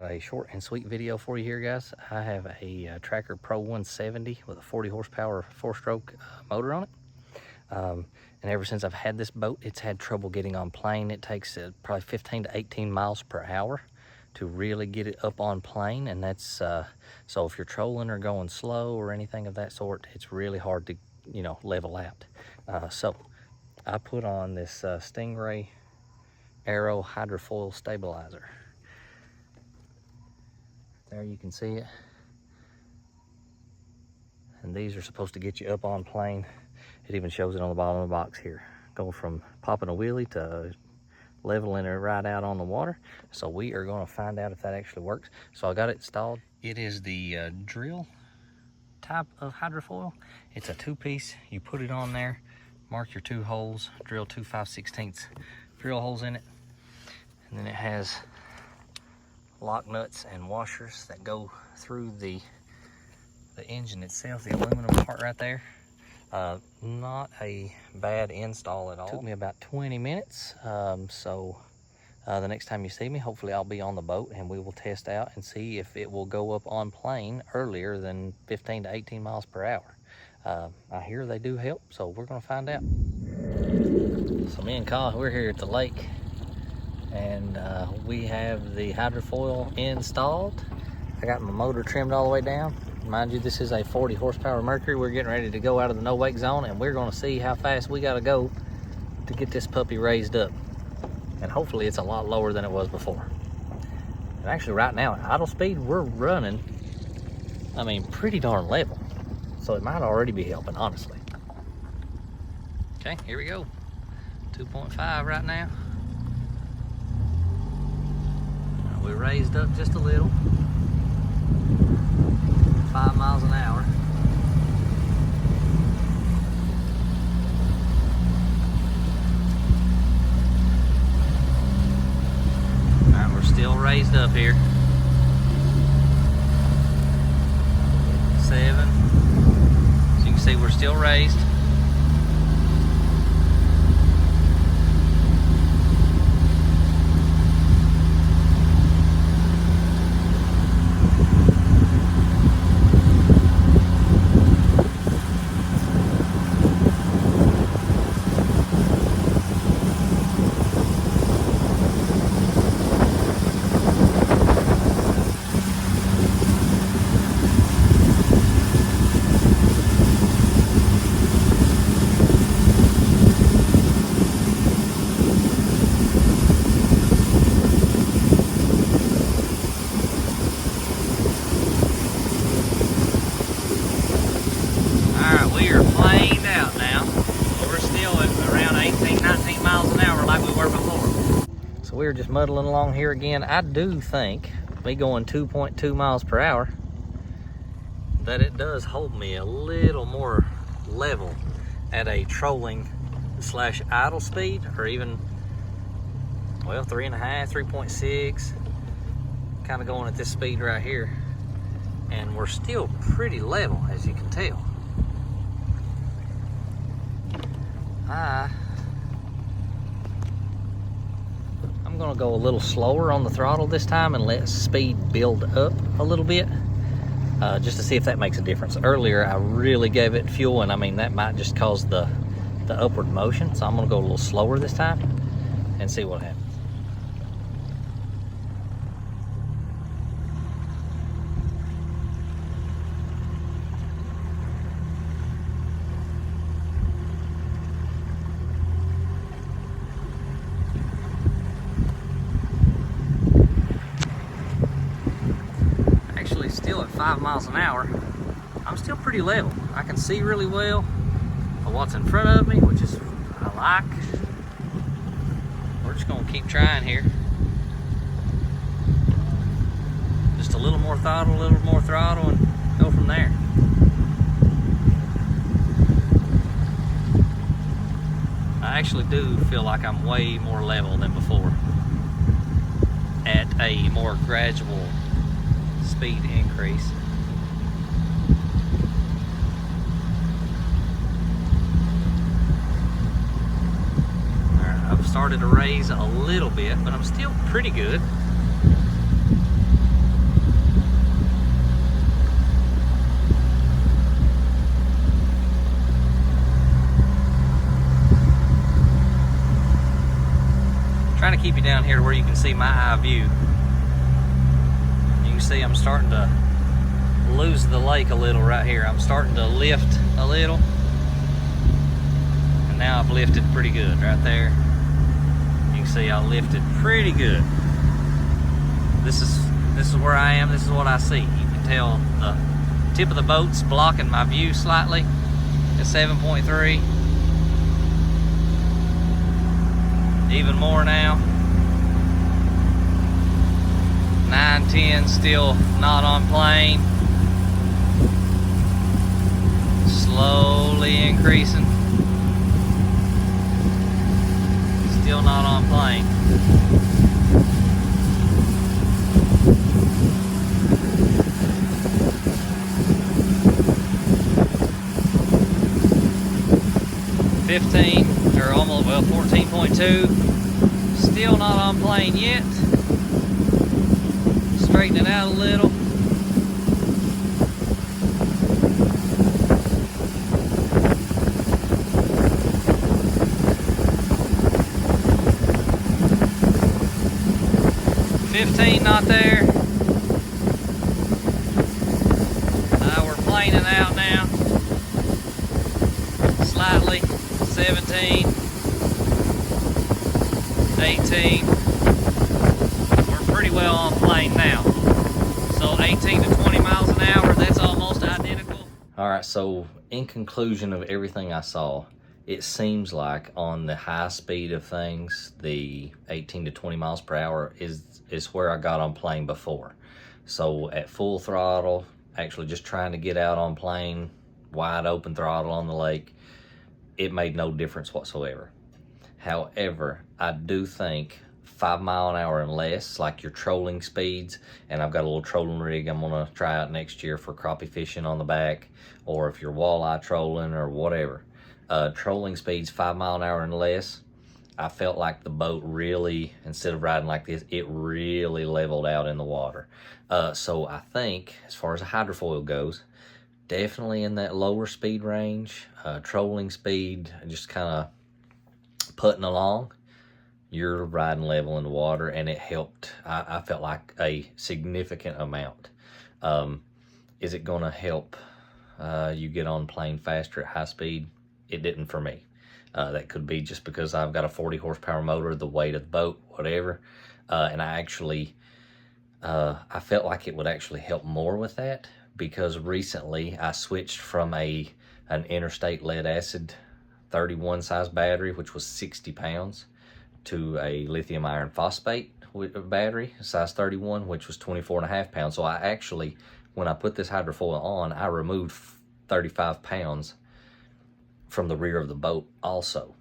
A short and sweet video for you here, guys. I have a Tracker Pro 170 with a 40 horsepower four-stroke motor on it. And ever since I've had this boat, it's had trouble getting on plane. It takes probably 15 to 18 miles per hour to really get it up on plane. And that's, so if you're trolling or going slow or anything of that sort, it's really hard to, level out. So I put on this Stingray Aero hydrofoil stabilizer. There you can see it. And these are supposed to get you up on plane. It even shows it on the bottom of the box here. Going from popping a wheelie to leveling it right out on the water. So we are going to find out if that actually works. So I got it installed. It is the drill type of hydrofoil. It's a two-piece. You put it on there, mark your two holes, drill 2 5/16 drill holes in it. And then it has lock nuts and washers that go through the engine itself, the aluminum part right there. Not a bad install at all. Took me about 20 minutes. So the next time you see me, hopefully I'll be on the boat and we will test out and see if it will go up on plane earlier than 15 to 18 miles per hour. I hear they do help, so we're gonna find out. So me and Kyle, we're here at the lake, and we have the hydrofoil installed. I got my motor trimmed all the way down. Mind you, this is a 40 horsepower Mercury. We're getting ready to go out of the no wake zone, and we're going to see how fast we got to go to get this puppy raised up. And hopefully it's a lot lower than it was before. And actually right now at idle speed, we're running, pretty darn level. So it might already be helping, honestly. Okay, here we go. 2.5 right now. We raised up just a little, 5 miles an hour. All right, we're still raised up here. 7. So you can see we're still raised. We are planed out now. We're still at around 18, 19 miles an hour like we were before. So we're just muddling along here again. I do think, me going 2.2 miles per hour, that it does hold me a little more level at a trolling / idle speed, or even, well, 3.5, 3.6, kind of going at this speed right here. And we're still pretty level, as you can tell. I'm gonna go a little slower on the throttle this time and let speed build up a little bit, just to see if that makes a difference. Earlier, I really gave it fuel, and that might just cause the upward motion. So I'm gonna go a little slower this time and see what happens. Still at 5 miles an hour, I'm still pretty level. I can see really well what's in front of me, which is I like. We're just gonna keep trying here. Just a little more throttle, and go from there. I actually do feel like I'm way more level than before at a more gradual speed increase. I've started to raise a little bit, but I'm still pretty good. to keep you down here to where you can see my eye view. You can see I'm starting to lose the lake a little right here. I'm starting to lift a little. And now I've lifted pretty good right there. You can see I lifted pretty good. This is where I am. This is what I see. You can tell the tip of the boat's blocking my view slightly at 7.3. Even more now. 9-10, still not on plane. Slowly increasing. Still not on plane. Or almost, well, 14.2. Still not on plane yet. Straighten it out a little. Not there. We're planing out now. Slightly. 17. 18. We're pretty well on plane now. So 18 to 20 miles an hour, that's almost identical. All right, so in conclusion of everything I saw, it seems like on the high speed of things, the 18 to 20 miles per hour is where I got on plane before. So at full throttle, actually just trying to get out on plane, wide open throttle on the lake, it made no difference whatsoever. However, I do think 5 mile an hour and less, like your trolling speeds, and I've got a little trolling rig I'm gonna try out next year for crappie fishing on the back, or if you're walleye trolling or whatever. Trolling speeds 5 mile an hour and less, I felt like the boat really, instead of riding like this, it really leveled out in the water. So I think, as far as the hydrofoil goes, definitely in that lower speed range, trolling speed, just kind of putting along, you're riding level in the water, and it helped. I felt like a significant amount. Is it going to help you get on plane faster at high speed? It didn't for me. That could be just because I've got a 40 horsepower motor, the weight of the boat, whatever. And I actually, I felt like it would actually help more with that, because recently I switched from an interstate lead acid 31 size battery, which was 60 pounds, to a lithium iron phosphate battery, size 31, which was 24.5 pounds. So I actually, when I put this hydrofoil on, I removed 35 pounds from the rear of the boat also.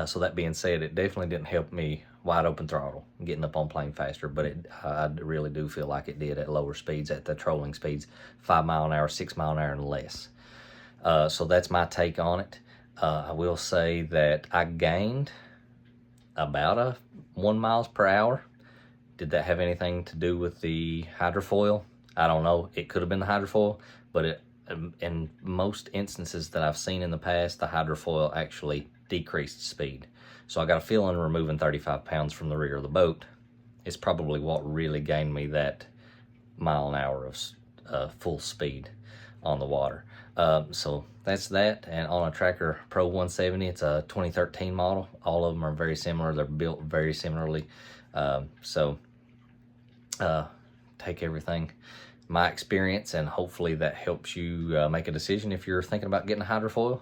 So that being said, it definitely didn't help me wide open throttle, getting up on plane faster, but I really do feel like it did at lower speeds, at the trolling speeds, 5 mile an hour, 6 mile an hour and less. So that's my take on it. I will say that I gained about 1 miles per hour. Did that have anything to do with the hydrofoil? I don't know. It could have been the hydrofoil, but in most instances that I've seen in the past, the hydrofoil actually decreased speed. So I got a feeling removing 35 pounds from the rear of the boat is probably what really gained me that mile an hour of full speed on the water. So that's that. And on a Tracker Pro 170, it's a 2013 model. All of them are very similar. They're built very similarly. Take everything, my experience, and hopefully that helps you make a decision if you're thinking about getting a hydrofoil.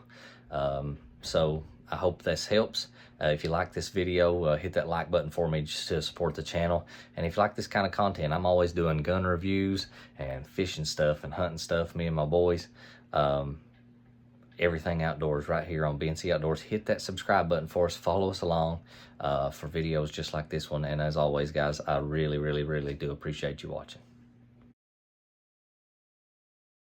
So I hope this helps. If you like this video, hit that like button for me just to support the channel. And if you like this kind of content, I'm always doing gun reviews and fishing stuff and hunting stuff, me and my boys. Everything outdoors right here on BNC Outdoors. Hit that subscribe button for us. Follow us along for videos just like this one. And as always, guys, I really, really, really do appreciate you watching.